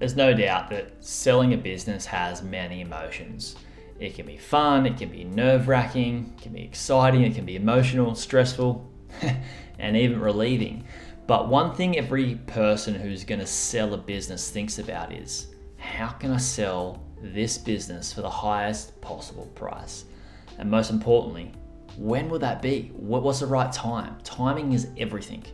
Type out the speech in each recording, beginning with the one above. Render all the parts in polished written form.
There's no doubt that selling a business has many emotions. It can be fun, it can be nerve-wracking, it can be exciting, it can be emotional, stressful, and even relieving. But one thing every person who's going to sell a business thinks about is, how can I sell this business for the highest possible price? And most importantly, when will that be? What's the right time? Timing is everything,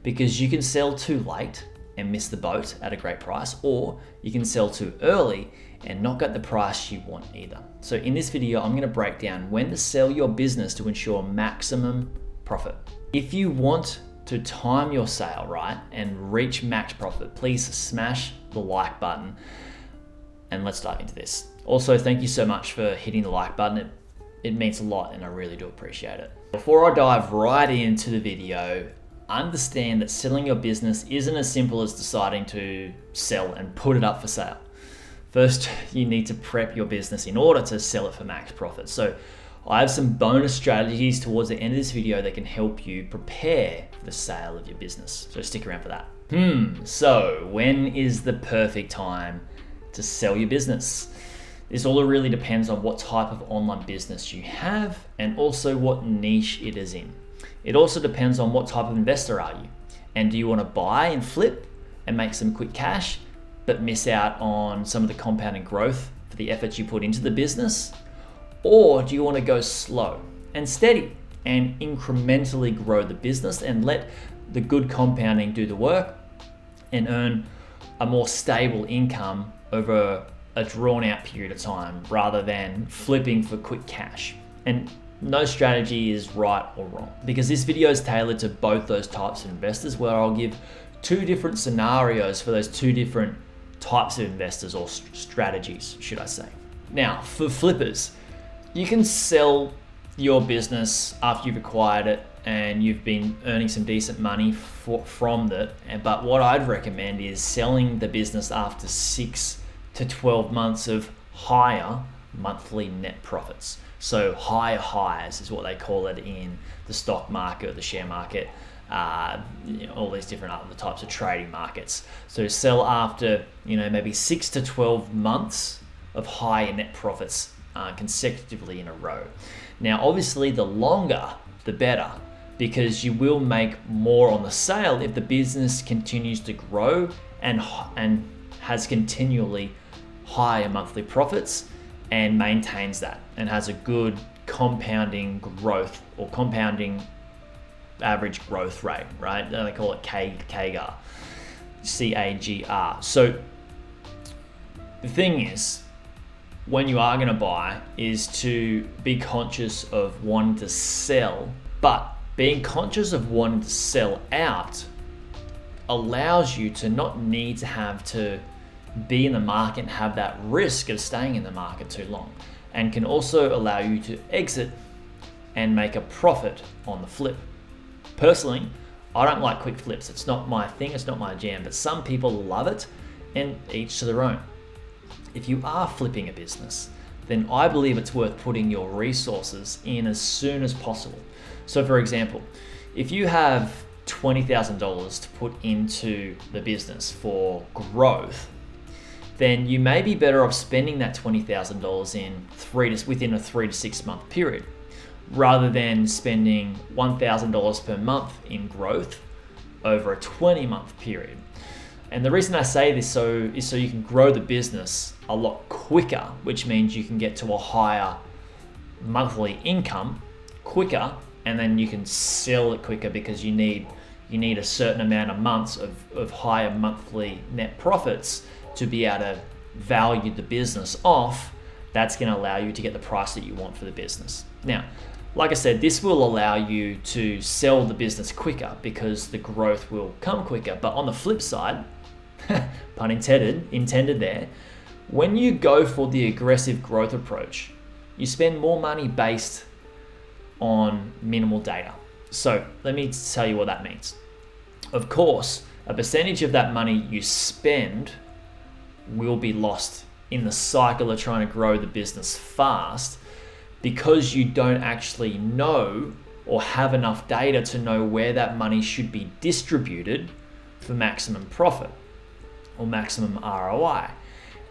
because you can sell too late and miss the boat at a great price, or you can sell too early and not get the price you want either. So in this video, I'm going to break down when to sell your business to ensure maximum profit. If you want to time your sale right and reach max profit, please smash the like button and let's dive into this. Also, thank you so much for hitting the like button. It means a lot and I really do appreciate it. Before I dive right into the video, understand that selling your business isn't as simple as deciding to sell and put it up for sale. First, you need to prep your business in order to sell it for max profit. So I have some bonus strategies towards the end of this video that can help you prepare for the sale of your business. So stick around for that. So when is the perfect time to sell your business? This all really depends on what type of online business you have and also what niche it is in. It also depends on what type of investor are you, and do you want to buy and flip and make some quick cash but miss out on some of the compounding growth for the efforts you put into the business? Or do you want to go slow and steady and incrementally grow the business and let the good compounding do the work and earn a more stable income over a drawn out period of time rather than flipping for quick cash? And no strategy is right or wrong, because this video is tailored to both those types of investors, where I'll give two different scenarios for those two different types of investors, or strategies, should I say. Now, for flippers, you can sell your business after you've acquired it and you've been earning some decent money from it. But what I'd recommend is selling the business after 6 to 12 months of higher monthly net profits. So higher highs is what they call it in the stock market, the share market, all these different other types of trading markets. So sell after maybe 6 to 12 months of higher net profits consecutively in a row. Now, obviously, the longer the better, because you will make more on the sale if the business continues to grow and has continually higher monthly profits and maintains that and has a good compounding growth or compounding average growth rate, right? They call it CAGR, CAGR. So the thing is, when you are going to buy, is to be conscious of wanting to sell, but being conscious of wanting to sell out allows you to not need to have to be in the market and have that risk of staying in the market too long, and can also allow you to exit and make a profit on the flip. Personally, I don't like quick flips. It's not my thing, it's not my jam, but some people love it, and each to their own. If you are flipping a business, then I believe it's worth putting your resources in as soon as possible. So for example, if you have $20,000 to put into the business for growth, then you may be better off spending that $20,000 within a 3 to 6 month period, rather than spending $1,000 per month in growth over a 20-month period. And the reason I say this is so you can grow the business a lot quicker, which means you can get to a higher monthly income quicker, and then you can sell it quicker because you need a certain amount of months of higher monthly net profits to be able to value the business off. That's going to allow you to get the price that you want for the business. Now, like I said, this will allow you to sell the business quicker because the growth will come quicker. But on the flip side, pun intended there, when you go for the aggressive growth approach, you spend more money based on minimal data. So let me tell you what that means. Of course, a percentage of that money you spend will be lost in the cycle of trying to grow the business fast, because you don't actually know or have enough data to know where that money should be distributed for maximum profit. or maximum ROI.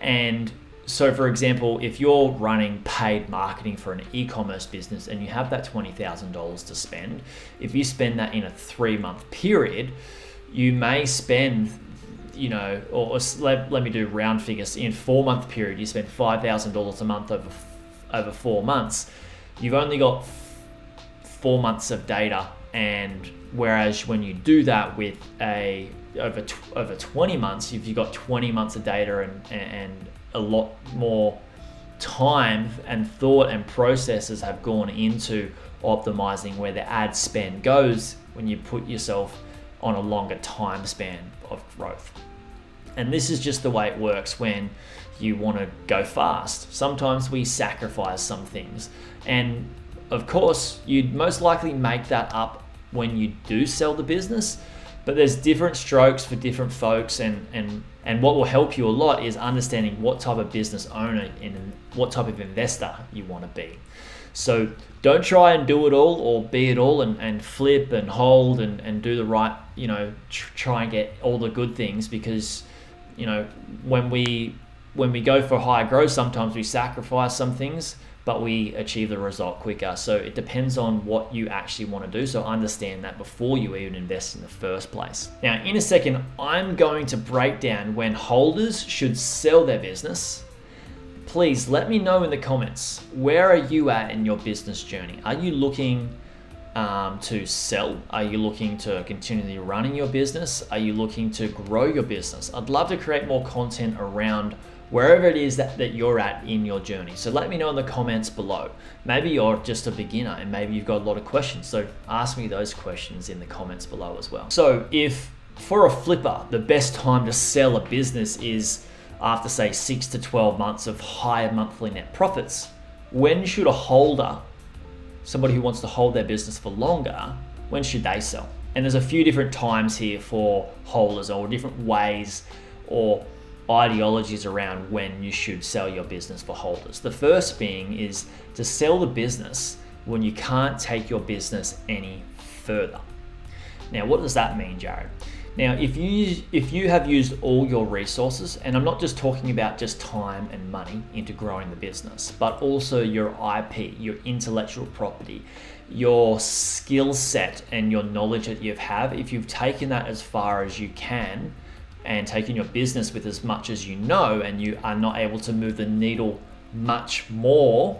And so for example, if you're running paid marketing for an e-commerce business and you have that $20,000 to spend, if you spend that in a 3-month period, you may spend, or let me do round figures. In a 4-month period, you spend $5,000 a month over 4 months. You've only got 4 months of data, and whereas when you do that with over 20 months, if you've got 20 months of data and a lot more time and thought and processes have gone into optimizing where the ad spend goes when you put yourself on a longer time span of growth. And this is just the way it works when you want to go fast. Sometimes we sacrifice some things, and of course you'd most likely make that up when you do sell the business, but there's different strokes for different folks, and what will help you a lot is understanding what type of business owner and what type of investor you want to be. So don't try and do it all or be it all and flip and hold and do the right, try and get all the good things, because when we go for higher growth, sometimes we sacrifice some things, but we achieve the result quicker. So it depends on what you actually want to do. So understand that before you even invest in the first place. Now, in a second, I'm going to break down when holders should sell their business. Please let me know in the comments, where are you at in your business journey? Are you looking to sell? Are you looking to continually running your business? Are you looking to grow your business? I'd love to create more content around wherever it is that you're at in your journey. So let me know in the comments below. Maybe you're just a beginner and maybe you've got a lot of questions. So ask me those questions in the comments below as well. So if for a flipper, the best time to sell a business is after say 6 to 12 months of higher monthly net profits, when should a holder, somebody who wants to hold their business for longer, when should they sell? And there's a few different times here for holders, or different ways or ideologies around when you should sell your business for holders. The first being is to sell the business when you can't take your business any further. Now, what does that mean, Jared? Now, if you have used all your resources, and I'm not just talking about just time and money into growing the business, but also your IP, your intellectual property, your skill set and your knowledge that you have, if you've taken that as far as you can and taken your business with as much as you know, and you are not able to move the needle much more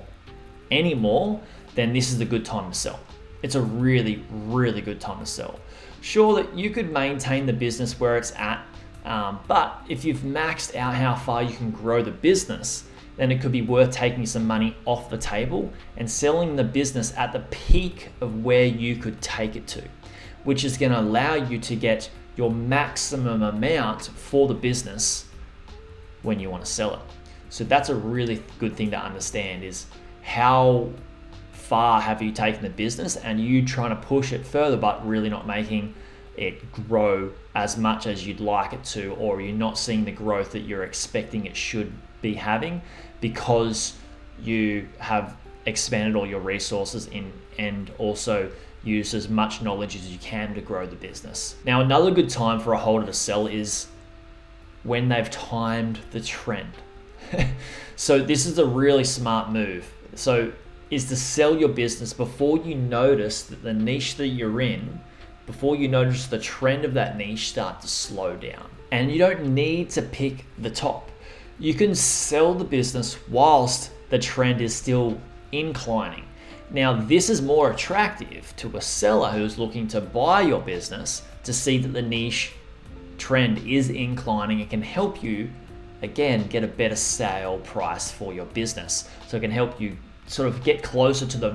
anymore, then this is the good time to sell. It's a really, really good time to sell. Sure that you could maintain the business where it's at, but if you've maxed out how far you can grow the business, then it could be worth taking some money off the table and selling the business at the peak of where you could take it to, which is going to allow you to get your maximum amount for the business when you want to sell it. So that's a really good thing to understand, is how far have you taken the business, and you trying to push it further but really not making it grow as much as you'd like it to, or you're not seeing the growth that you're expecting it should be having because you have expanded all your resources in and also use as much knowledge as you can to grow the business. Now, another good time for a holder to sell is when they've timed the trend. So this is a really smart move. So is to sell your business before you notice that the niche that you're in, before you notice the trend of that niche start to slow down. And you don't need to pick the top. You can sell the business whilst the trend is still inclining. Now, this is more attractive to a seller who's looking to buy your business, to see that the niche trend is inclining. It can help you, again, get a better sale price for your business. So it can help you sort of get closer to the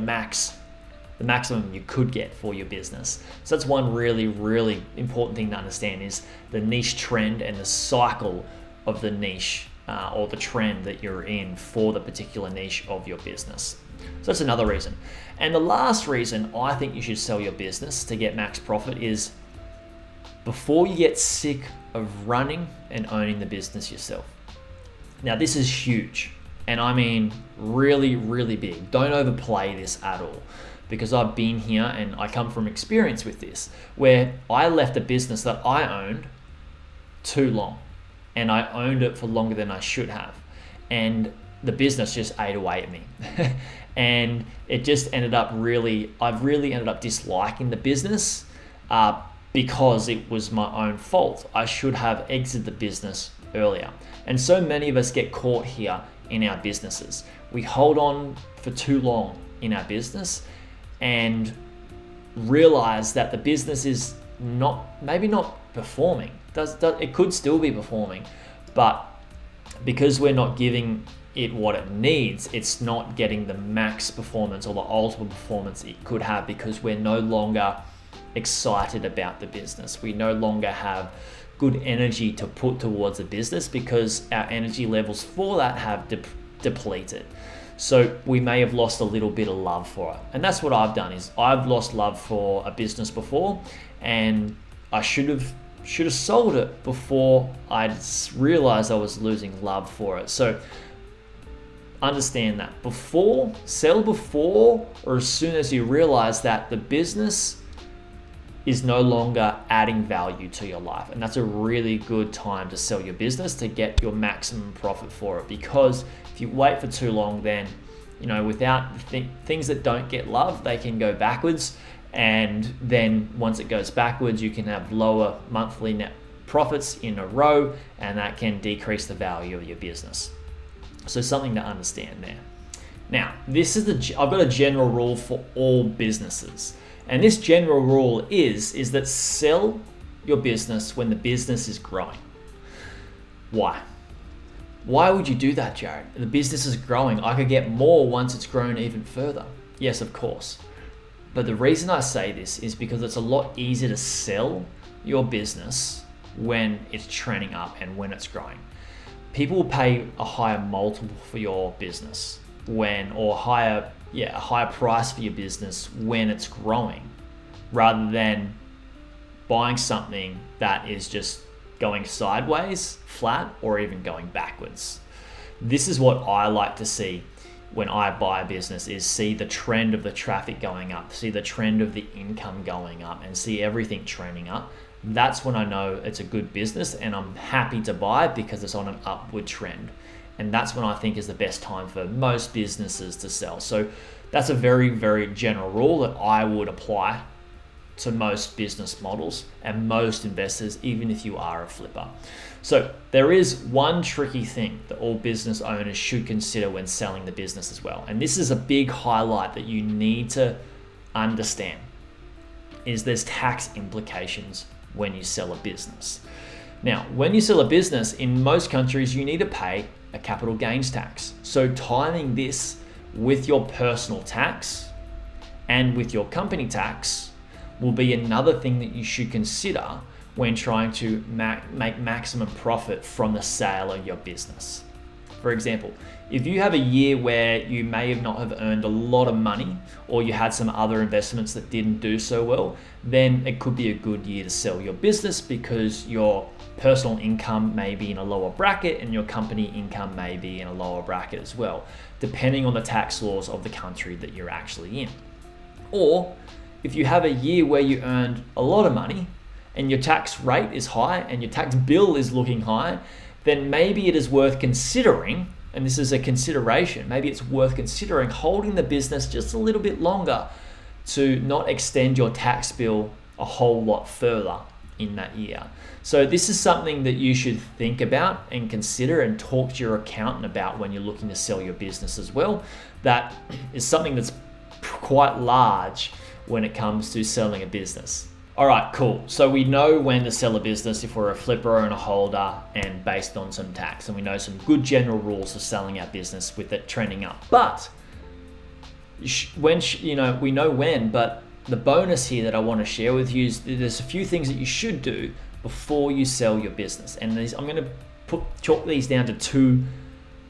maximum you could get for your business. So that's one really, really important thing to understand, is the niche trend and the cycle of the niche or the trend that you're in for the particular niche of your business. So that's another reason. And the last reason I think you should sell your business to get max profit is before you get sick of running and owning the business yourself. Now, this is huge. And I mean really, really big. Don't overplay this at all, because I've been here and I come from experience with this, where I left a business that I owned too long. and I owned it for longer than I should have. And the business just ate away at me. And it just I've really ended up disliking the business because it was my own fault. I should have exited the business earlier. And so many of us get caught here in our businesses. We hold on for too long in our business and realize that the business is maybe not performing. It could still be performing, but because we're not giving it what it needs, it's not getting the max performance or the ultimate performance it could have, because we're no longer excited about the business. We no longer have good energy to put towards the business because our energy levels for that have depleted. So we may have lost a little bit of love for it. And that's what I've done, is I've lost love for a business before, and I should have sold it before I realized I was losing love for it. So understand that. Sell before or as soon as you realize that the business is no longer adding value to your life. And that's a really good time to sell your business to get your maximum profit for it. Because if you wait for too long, then, without things that don't get love, they can go backwards. And then once it goes backwards, you can have lower monthly net profits in a row, and that can decrease the value of your business. So something to understand there. Now, I've got a general rule for all businesses. And this general rule is that sell your business when the business is growing. Why? Why would you do that, Jared? The business is growing. I could get more once it's grown even further. Yes, of course. But the reason I say this is because it's a lot easier to sell your business when it's trending up and when it's growing. People will pay a higher multiple for your business a higher price for your business when it's growing, rather than buying something that is just going sideways, flat, or even going backwards. This is what I like to see when I buy a business, is see the trend of the traffic going up, see the trend of the income going up, and see everything trending up. That's when I know it's a good business, and I'm happy to buy it because it's on an upward trend. And that's when I think is the best time for most businesses to sell. So that's a very, very general rule that I would apply to most business models and most investors, even if you are a flipper. So there is one tricky thing that all business owners should consider when selling the business as well. And this is a big highlight that you need to understand, is there's tax implications when you sell a business. Now, when you sell a business, in most countries, you need to pay a capital gains tax. So timing this with your personal tax and with your company tax will be another thing that you should consider when trying to make maximum profit from the sale of your business. For example, if you have a year where you may not have earned a lot of money, or you had some other investments that didn't do so well, then it could be a good year to sell your business, because your personal income may be in a lower bracket and your company income may be in a lower bracket as well, depending on the tax laws of the country that you're actually in. Or if you have a year where you earned a lot of money and your tax rate is high and your tax bill is looking high, then maybe it is worth considering, and this is a consideration, maybe it's worth considering holding the business just a little bit longer to not extend your tax bill a whole lot further in that year. So this is something that you should think about and consider and talk to your accountant about when you're looking to sell your business as well. That is something that's quite large when it comes to selling a business. All right, cool. So we know when to sell a business if we're a flipper and a holder, and based on some tax, and we know some good general rules for selling our business with it trending up. But we know when, but the bonus here that I want to share with you is there's a few things that you should do before you sell your business. And I'm going to chalk these down to two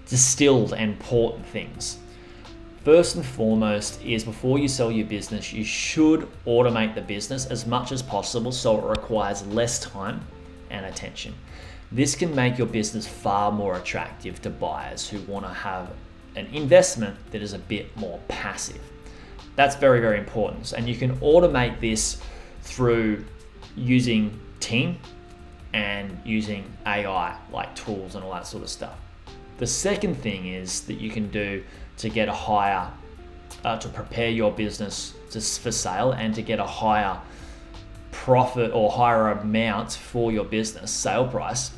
distilled and important things. First and foremost is, before you sell your business, you should automate the business as much as possible so it requires less time and attention. This can make your business far more attractive to buyers who want to have an investment that is a bit more passive. That's very, very important. And you can automate this through using team and using AI like tools and all that sort of stuff. The second thing is that you can do to get a higher, to prepare your business for sale and to get a higher profit or higher amount for your business sale price,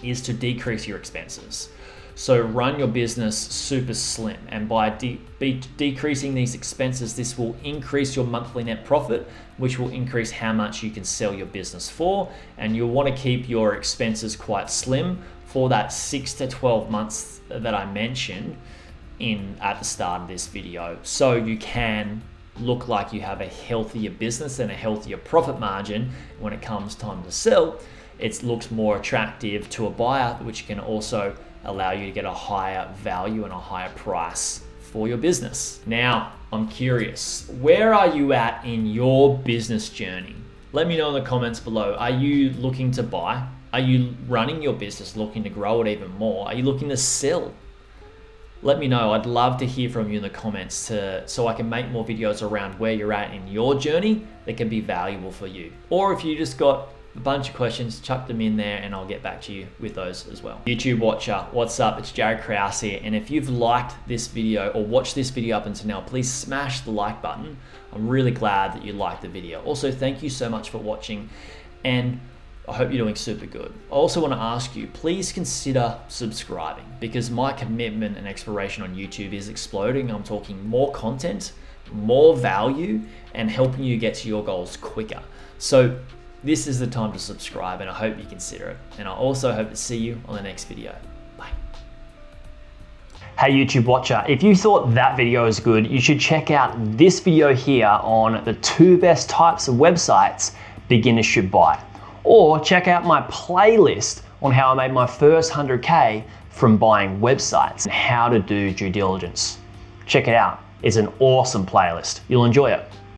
is to decrease your expenses. So run your business super slim, and by decreasing these expenses, this will increase your monthly net profit, which will increase how much you can sell your business for. And you'll want to keep your expenses quite slim for that 6 to 12 months that I mentioned at the start of this video, so you can look like you have a healthier business and a healthier profit margin. When it comes time to sell, it looks more attractive to a buyer, which can also allow you to get a higher value and a higher price for your business. Now, I'm curious, where are you at in your business journey? Let me know in the comments below. Are you looking to buy? Are you running your business looking to grow it even more? Are you looking to sell? Let me know. I'd love to hear from you in the comments so I can make more videos around where you're at in your journey that can be valuable for you. Or if you just got a bunch of questions, chuck them in there and I'll get back to you with those as well. YouTube watcher, what's up? It's Jared Krause here. And if you've liked this video or watched this video up until now, please smash the like button. I'm really glad that you liked the video. Also, thank you so much for watching, and I hope you're doing super good. I also want to ask you, please consider subscribing, because my commitment and exploration on YouTube is exploding. I'm talking more content, more value, and helping you get to your goals quicker. So this is the time to subscribe, and I hope you consider it. And I also hope to see you on the next video. Bye. Hey YouTube watcher, if you thought that video was good, you should check out this video here on the 2 best types of websites beginners should buy. Or check out my playlist on how I made my first 100K from buying websites and how to do due diligence. Check it out. It's an awesome playlist. You'll enjoy it.